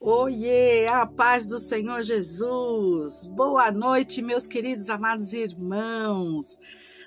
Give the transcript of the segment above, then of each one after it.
Oiê, a paz do Senhor Jesus. Boa noite, meus queridos amados irmãos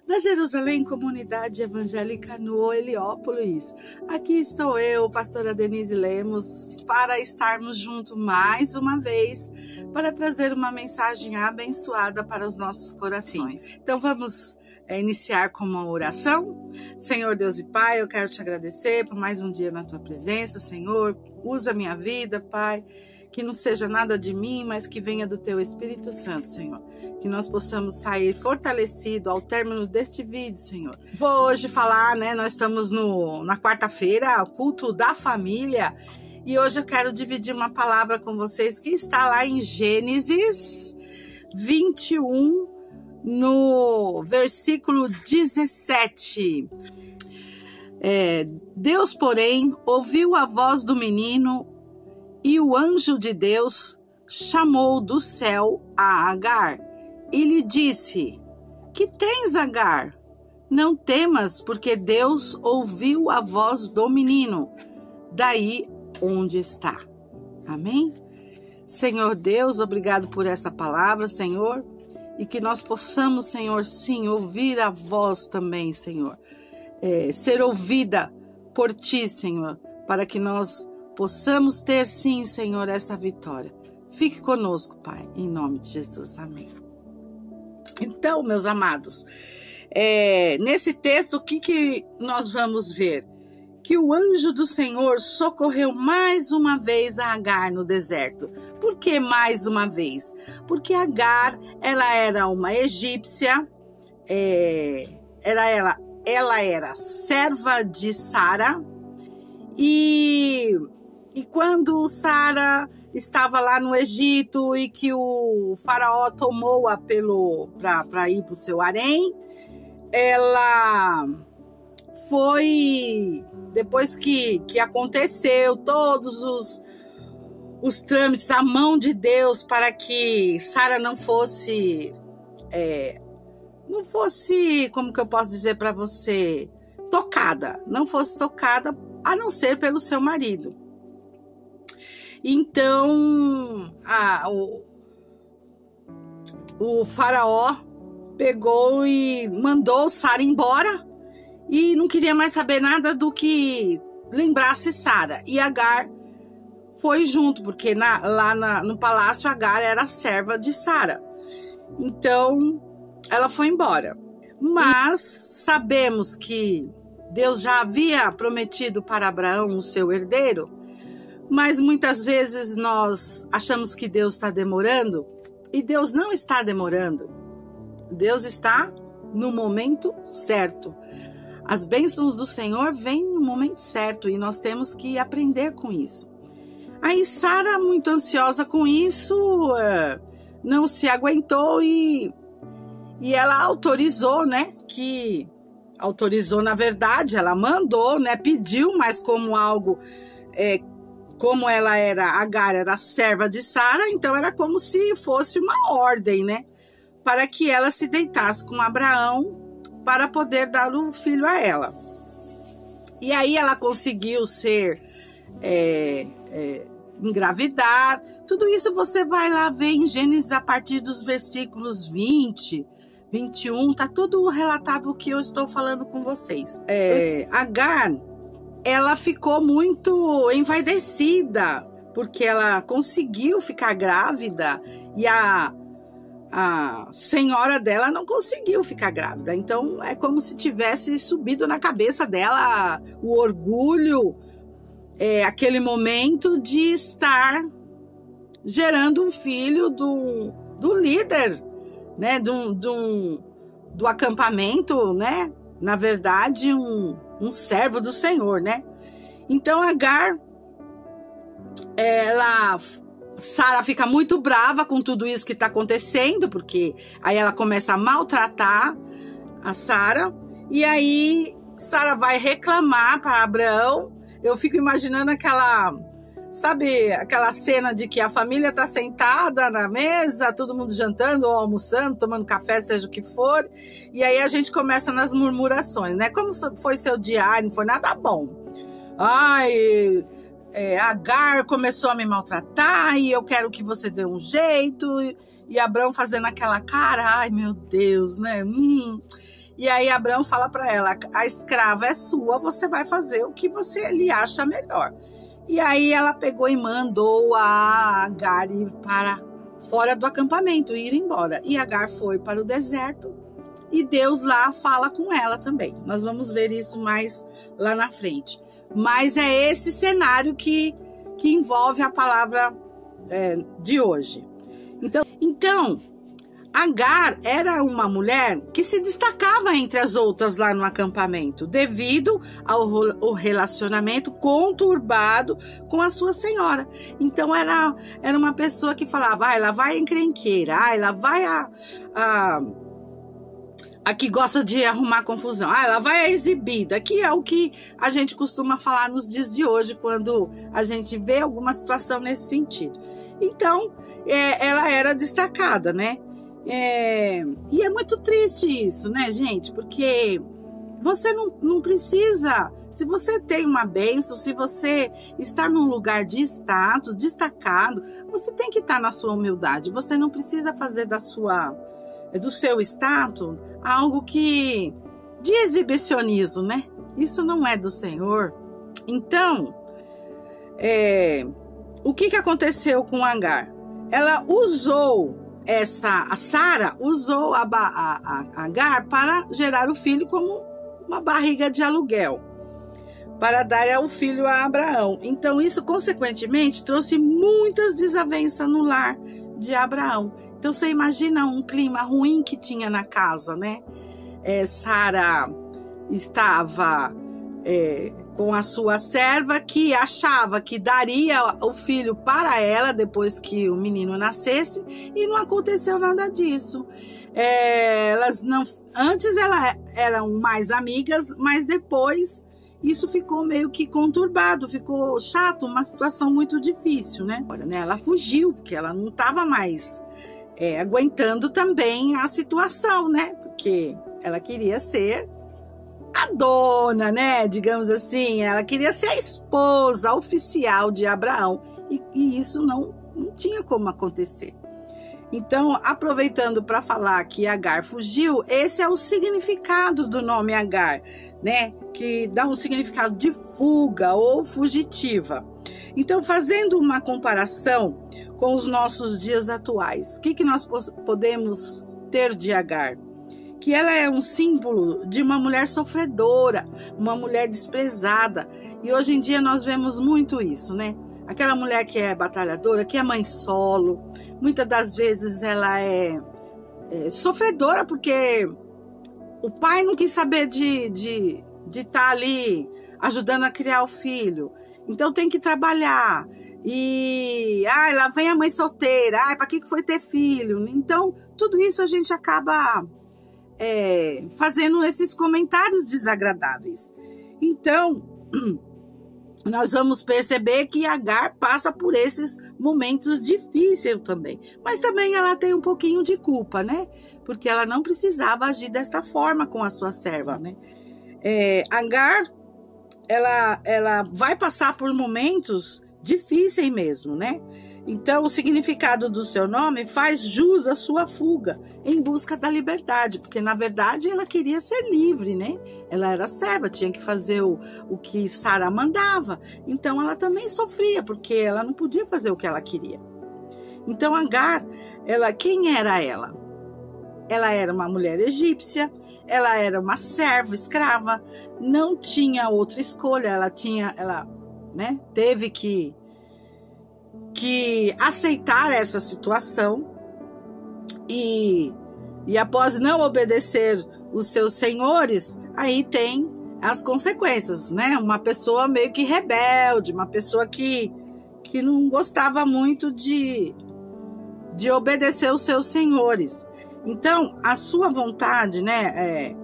da Jerusalém Comunidade Evangélica no Heliópolis. Aqui estou eu, pastora Denise Lemos, para estarmos juntos mais uma vez, para trazer uma mensagem abençoada para os nossos corações. Então vamos iniciar com uma oração. Senhor Deus e Pai, eu quero te agradecer por mais um dia na tua presença. Senhor, usa a minha vida, Pai, que não seja nada de mim, mas que venha do teu Espírito Santo, Senhor. Que nós possamos sair fortalecidos ao término deste vídeo, Senhor. Vou hoje falar, nós estamos na quarta-feira, o culto da família, e hoje eu quero dividir uma palavra com vocês que está lá em Gênesis 21, no versículo 17. Deus, porém, ouviu a voz do menino e o anjo de Deus chamou do céu a Agar e lhe disse: Que tens, Agar? Não temas, porque Deus ouviu a voz do menino, daí onde está. Amém? Senhor Deus, obrigado por essa palavra, Senhor, e que nós possamos, Senhor, sim, ouvir a voz também, Senhor, ser ouvida por Ti, Senhor, para que nós possamos ter, sim, Senhor, essa vitória. Fique conosco, Pai, em nome de Jesus, amém. Então, meus amados, nesse texto, o que nós vamos ver? Que o anjo do Senhor socorreu mais uma vez a Agar no deserto. Por que mais uma vez? Porque Agar, ela era uma egípcia, ela era serva de Sara, e quando Sara estava lá no Egito e que o faraó tomou-a para ir para o seu harém, ela foi, depois que aconteceu todos os trâmites, a mão de Deus para que Sara não fosse, como que eu posso dizer para você, não fosse tocada, a não ser pelo seu marido. Então, o faraó pegou e mandou Sara embora e não queria mais saber nada do que lembrasse Sara. E Agar foi junto, porque no palácio Agar era serva de Sara. Então, ela foi embora. Mas sabemos que Deus já havia prometido para Abraão o seu herdeiro, mas muitas vezes nós achamos que Deus está demorando, e Deus não está demorando. Deus está no momento certo. As bênçãos do Senhor vêm no momento certo e nós temos que aprender com isso. Aí Sara, muito ansiosa com isso, não se aguentou e ela autorizou, na verdade, ela mandou, pediu, mas como algo, como Agar era serva de Sara, então era como se fosse uma ordem, para que ela se deitasse com Abraão para poder dar o filho a ela. E aí ela conseguiu engravidar. Tudo isso você vai lá ver em Gênesis a partir dos versículos 20, 21, tá tudo relatado o que eu estou falando com vocês. Agar, ela ficou muito envaidecida, porque ela conseguiu ficar grávida e a senhora dela não conseguiu ficar grávida. Então é como se tivesse subido na cabeça dela o orgulho, aquele momento de estar gerando um filho do líder, do acampamento, na verdade um servo do Senhor, Então Agar, Sara fica muito brava com tudo isso que está acontecendo, porque aí ela começa a maltratar a Sara, e aí Sara vai reclamar para Abraão. Eu fico imaginando aquela cena de que a família está sentada na mesa, todo mundo jantando ou almoçando, tomando café, seja o que for, e aí a gente começa nas murmurações, Como foi seu dia? Não foi nada bom. Ai, Agar começou a me maltratar e eu quero que você dê um jeito. E Abrão fazendo aquela cara, ai meu Deus, né? E aí Abrão fala para ela, a escrava é sua, você vai fazer o que você lhe acha melhor. E aí ela pegou e mandou a Agar ir para fora do acampamento, ir embora. E Agar foi para o deserto e Deus lá fala com ela também. Nós vamos ver isso mais lá na frente. Mas é esse cenário que envolve a palavra de hoje. Então, Agar era uma mulher que se destacava entre as outras lá no acampamento, devido ao relacionamento conturbado com a sua senhora. Então, era uma pessoa que falava, ela vai encrenqueira, ela vai a que gosta de arrumar confusão, ela vai a exibida, que é o que a gente costuma falar nos dias de hoje, quando a gente vê alguma situação nesse sentido. Então, ela era destacada, né? E é muito triste isso, né, gente? Porque você não precisa, se você tem uma bênção, se você está num lugar de status, destacado, você tem que estar na sua humildade. Você não precisa fazer do seu status algo de exibicionismo, né? Isso não é do Senhor. Então, o que aconteceu com Agar? Ela usou a Sara usou a Agar para gerar o filho como uma barriga de aluguel, para dar o filho a Abraão. Então isso consequentemente trouxe muitas desavenças no lar de Abraão. Então você imagina um clima ruim que tinha na casa, né? Sara estava com a sua serva, que achava que daria o filho para ela depois que o menino nascesse, e não aconteceu nada disso. Antes elas eram mais amigas, mas depois isso ficou meio que conturbado, ficou chato, uma situação muito difícil, né? Ela fugiu, porque ela não estava mais aguentando também a situação, né? Porque ela queria ser a dona, né? Digamos assim, ela queria ser a esposa oficial de Abraão, e isso não tinha como acontecer. Então, aproveitando para falar que Agar fugiu, esse é o significado do nome Agar, né? Que dá um significado de fuga ou fugitiva. Então, fazendo uma comparação com os nossos dias atuais, o que nós podemos ter de Agar? Que ela é um símbolo de uma mulher sofredora, uma mulher desprezada. E hoje em dia nós vemos muito isso, né? Aquela mulher que é batalhadora, que é mãe solo. Muitas das vezes ela é sofredora porque o pai não quis saber de estar ali ajudando a criar o filho. Então tem que trabalhar. E lá vem a mãe solteira. Para que foi ter filho? Então tudo isso a gente acaba fazendo esses comentários desagradáveis. Então, nós vamos perceber que Agar passa por esses momentos difíceis também. Mas também ela tem um pouquinho de culpa, né? Porque ela não precisava agir desta forma com a sua serva, né? Agar, ela vai passar por momentos difíceis mesmo, né? Então, o significado do seu nome faz jus à sua fuga em busca da liberdade, porque, na verdade, ela queria ser livre, né? Ela era serva, tinha que fazer o que Sara mandava. Então, ela também sofria, porque ela não podia fazer o que ela queria. Então, Agar, quem era ela? Ela era uma mulher egípcia, ela era uma serva, escrava, não tinha outra escolha, ela teve que aceitar essa situação e após não obedecer os seus senhores, aí tem as consequências, né? Uma pessoa meio que rebelde, uma pessoa que não gostava muito de obedecer os seus senhores. Então, a sua vontade, né?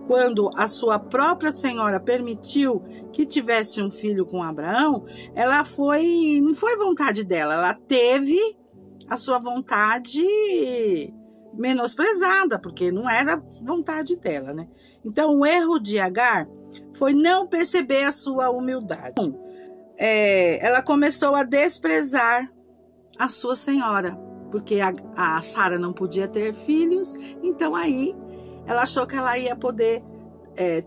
Quando a sua própria senhora permitiu que tivesse um filho com Abraão, não foi vontade dela, ela teve a sua vontade menosprezada, porque não era vontade dela, né? Então, o erro de Agar foi não perceber a sua humildade. ela começou a desprezar a sua senhora, porque a Sara não podia ter filhos, então aí ela achou que ela ia poder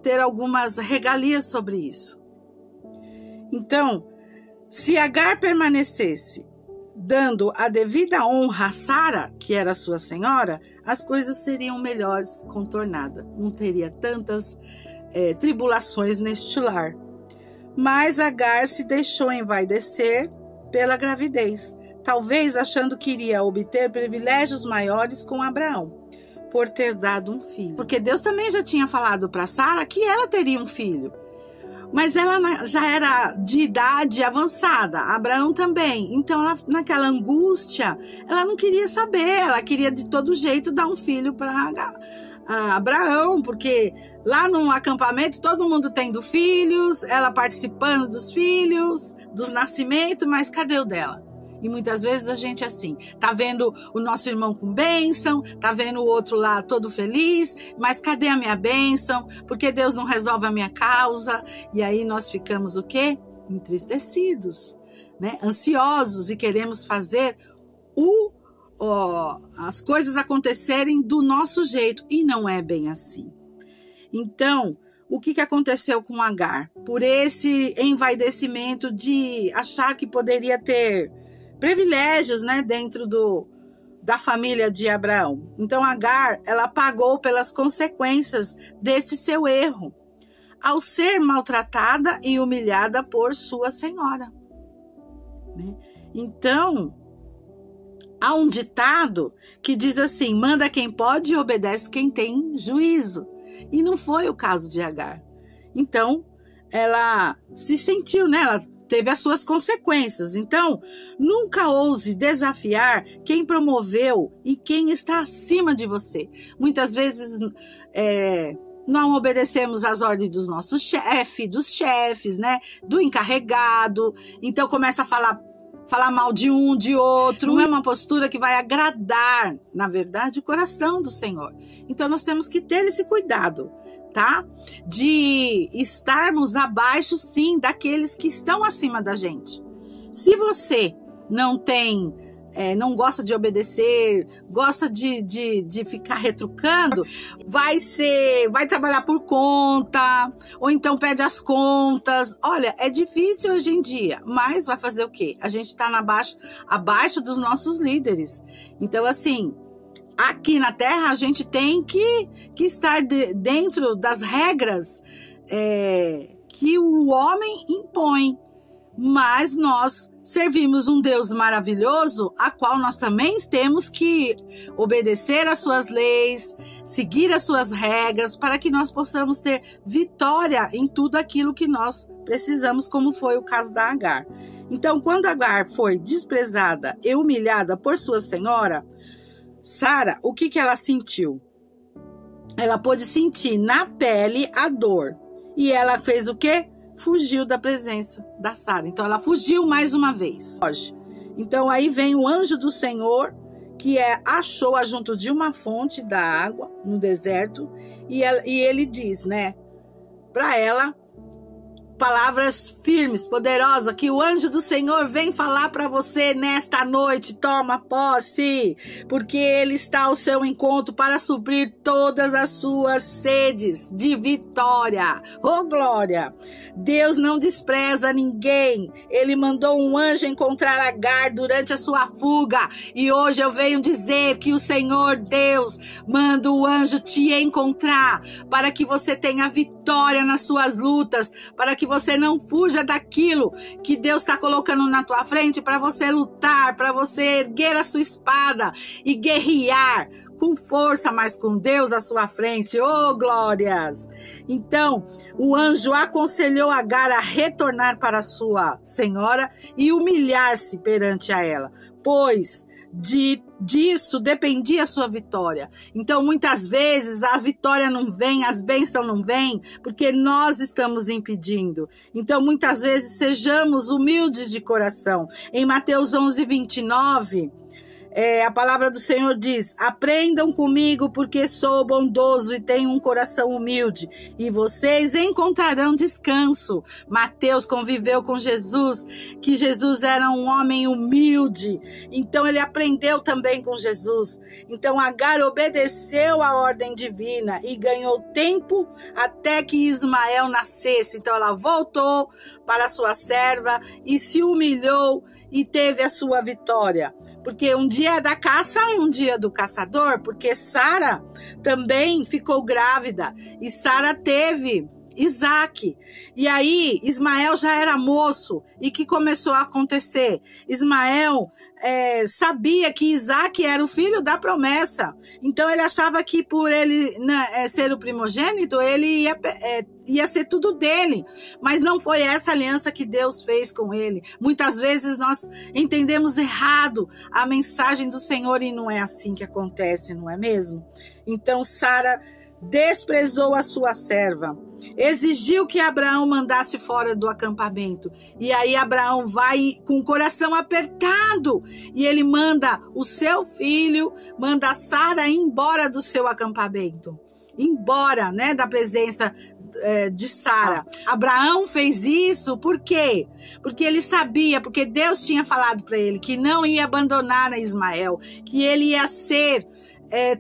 ter algumas regalias sobre isso. Então, se Agar permanecesse dando a devida honra a Sara, que era sua senhora, as coisas seriam melhores, contornadas. Não teria tantas tribulações neste lar. Mas Agar se deixou envaidecer pela gravidez, talvez achando que iria obter privilégios maiores com Abraão, por ter dado um filho. Porque Deus também já tinha falado para Sara que ela teria um filho. Mas ela já era de idade avançada, Abraão também. Então, naquela angústia, ela não queria saber, ela queria de todo jeito dar um filho para Abraão, porque lá no acampamento todo mundo tendo filhos, ela participando dos filhos, dos nascimentos, mas cadê o dela? E muitas vezes a gente é assim, tá vendo o nosso irmão com bênção, tá vendo o outro lá todo feliz, mas cadê a minha bênção? Porque Deus não resolve a minha causa? E aí nós ficamos o quê? Entristecidos, né? Ansiosos, e queremos fazer as coisas acontecerem do nosso jeito, e não é bem assim. Então, o que aconteceu com Agar? Por esse envaidecimento de achar que poderia ter privilégios, né, dentro da família de Abraão. Então Agar, ela pagou pelas consequências desse seu erro, ao ser maltratada e humilhada por sua senhora, né? Então, há um ditado que diz assim: manda quem pode e obedece quem tem juízo. E não foi o caso de Agar. Então, ela se sentiu, né? Ela teve as suas consequências. Então, nunca ouse desafiar quem promoveu e quem está acima de você. Muitas vezes não obedecemos às ordens dos nossos chefes, dos chefes, né? Do encarregado. Então, começa a falar mal de um, de outro. Não é uma postura que vai agradar, na verdade, o coração do Senhor. Então, nós temos que ter esse cuidado, tá? De estarmos abaixo, sim, daqueles que estão acima da gente. Se você não tem, não gosta de obedecer, gosta de ficar retrucando, vai trabalhar por conta, ou então pede as contas. Olha, é difícil hoje em dia, mas vai fazer o quê? A gente está abaixo dos nossos líderes. Então, assim, aqui na Terra, a gente tem que estar dentro das regras que o homem impõe. Mas nós servimos um Deus maravilhoso, a qual nós também temos que obedecer às suas leis, seguir as suas regras, para que nós possamos ter vitória em tudo aquilo que nós precisamos, como foi o caso da Agar. Então, quando Agar foi desprezada e humilhada por sua senhora, Sara, o que ela sentiu? Ela pôde sentir na pele a dor. E ela fez o quê? Fugiu da presença da Sara. Então, ela fugiu mais uma vez. Então, aí vem o anjo do Senhor, que achou-a junto de uma fonte da água, no deserto, e ele diz, né, para ela, palavras firmes, poderosas, que o anjo do Senhor vem falar para você nesta noite. Toma posse, porque ele está ao seu encontro para suprir todas as suas sedes de vitória. Oh, glória! Deus não despreza ninguém. Ele mandou um anjo encontrar Agar durante a sua fuga. E hoje eu venho dizer que o Senhor Deus manda o anjo te encontrar para que você tenha vitória nas suas lutas, para que você não fuja daquilo que Deus está colocando na tua frente, para você lutar, para você erguer a sua espada e guerrear com força, mas com Deus à sua frente. Oh, glórias! Então, o anjo aconselhou Agar a retornar para sua senhora e humilhar-se perante a ela, pois disso dependia a sua vitória. Então, muitas vezes a vitória não vem, as bênçãos não vêm, porque nós estamos impedindo. Então, muitas vezes, sejamos humildes de coração. Em Mateus 11:29, A palavra do Senhor diz: aprendam comigo, porque sou bondoso e tenho um coração humilde, e vocês encontrarão descanso. Mateus conviveu com Jesus, que Jesus era um homem humilde, então ele aprendeu também com Jesus. Então Agar obedeceu à ordem divina e ganhou tempo até que Ismael nascesse. Então ela voltou para sua serva e se humilhou e teve a sua vitória. Porque um dia é da caça e um dia do caçador, porque Sara também ficou grávida e Sara teve Isaac. E aí Ismael já era moço. E o que começou a acontecer? Ismael sabia que Isaac era o filho da promessa. Então ele achava que por ele ser o primogênito, ele ia ser tudo dele. Mas não foi essa aliança que Deus fez com ele. Muitas vezes nós entendemos errado a mensagem do Senhor e não é assim que acontece, não é mesmo? Então Sara desprezou a sua serva, exigiu que Abraão mandasse fora do acampamento. E aí Abraão vai com o coração apertado e ele manda o seu filho, manda Sara embora do seu acampamento, embora, da presença de Sara. Abraão fez isso por quê? Porque ele sabia, porque Deus tinha falado para ele que não ia abandonar a Ismael, que ele ia ser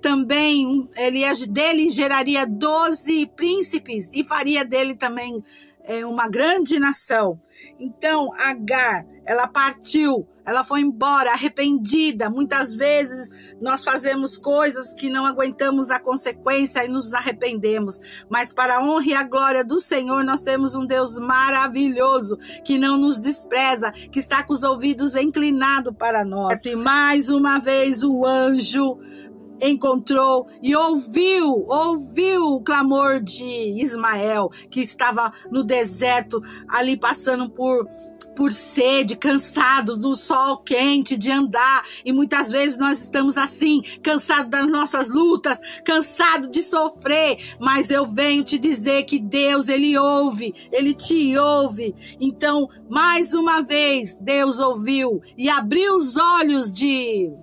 também, dele geraria 12 príncipes e faria dele também uma grande nação. Então Agar, ela partiu, ela foi embora arrependida. Muitas vezes nós fazemos coisas que não aguentamos a consequência e nos arrependemos, mas para a honra e a glória do Senhor, nós temos um Deus maravilhoso, que não nos despreza, que está com os ouvidos inclinados para nós. E mais uma vez o anjo encontrou e ouviu o clamor de Ismael, que estava no deserto, ali passando por sede, cansado do sol quente, de andar. E muitas vezes nós estamos assim, cansados das nossas lutas, cansados de sofrer. Mas eu venho te dizer que Deus, Ele ouve, Ele te ouve. Então, mais uma vez, Deus ouviu e abriu os olhos de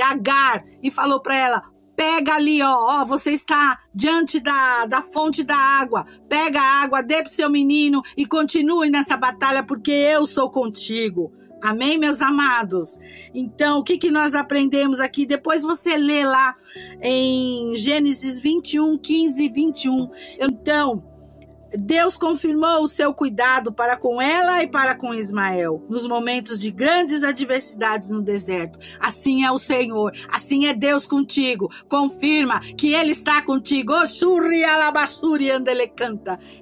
Agar e falou para ela: pega ali, você está diante da fonte da água, pega a água, dê para o seu menino e continue nessa batalha, porque eu sou contigo. Amém, meus amados? Então, o que nós aprendemos aqui? Depois você lê lá em Gênesis 21, 15 e 21. Então, Deus confirmou o seu cuidado para com ela e para com Ismael, nos momentos de grandes adversidades no deserto. Assim é o Senhor, assim é Deus contigo. Confirma que Ele está contigo.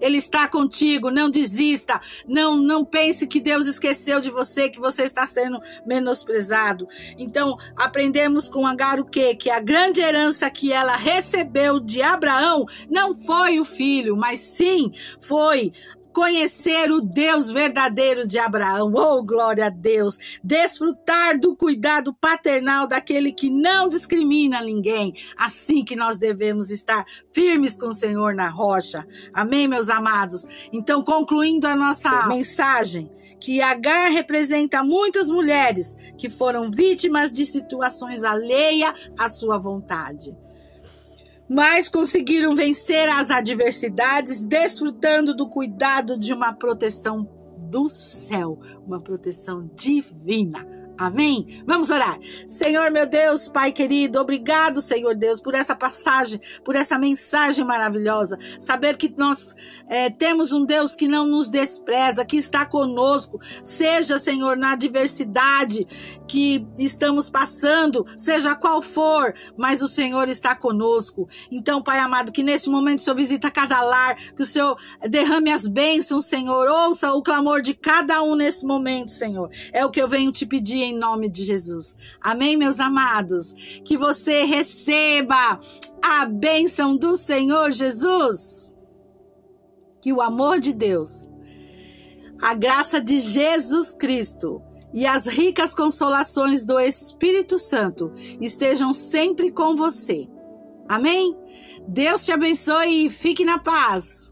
Ele está contigo, não desista, não pense que Deus esqueceu de você, que você está sendo menosprezado. Então, aprendemos com Agar o quê? Que a grande herança que ela recebeu de Abraão não foi o filho, mas sim foi conhecer o Deus verdadeiro de Abraão. Oh, glória a Deus! Desfrutar do cuidado paternal daquele que não discrimina ninguém. Assim que nós devemos estar firmes com o Senhor na rocha. Amém, meus amados? Então, concluindo a nossa mensagem, que Agar representa muitas mulheres que foram vítimas de situações alheias à sua vontade, mas conseguiram vencer as adversidades, desfrutando do cuidado de uma proteção do céu, uma proteção divina. Amém? Vamos orar. Senhor, meu Deus, Pai querido, obrigado, Senhor Deus, por essa passagem, por essa mensagem maravilhosa. Saber que nós temos um Deus que não nos despreza, que está conosco, seja, Senhor, na adversidade que estamos passando, seja qual for, mas o Senhor está conosco. Então, Pai amado, que nesse momento o Senhor visita cada lar, que o Senhor derrame as bênçãos, Senhor, ouça o clamor de cada um nesse momento, Senhor. É o que eu venho te pedir em nome de Jesus. Amém, meus amados? Que você receba a bênção do Senhor Jesus. Que o amor de Deus, a graça de Jesus Cristo e as ricas consolações do Espírito Santo estejam sempre com você. Amém? Deus te abençoe e fique na paz.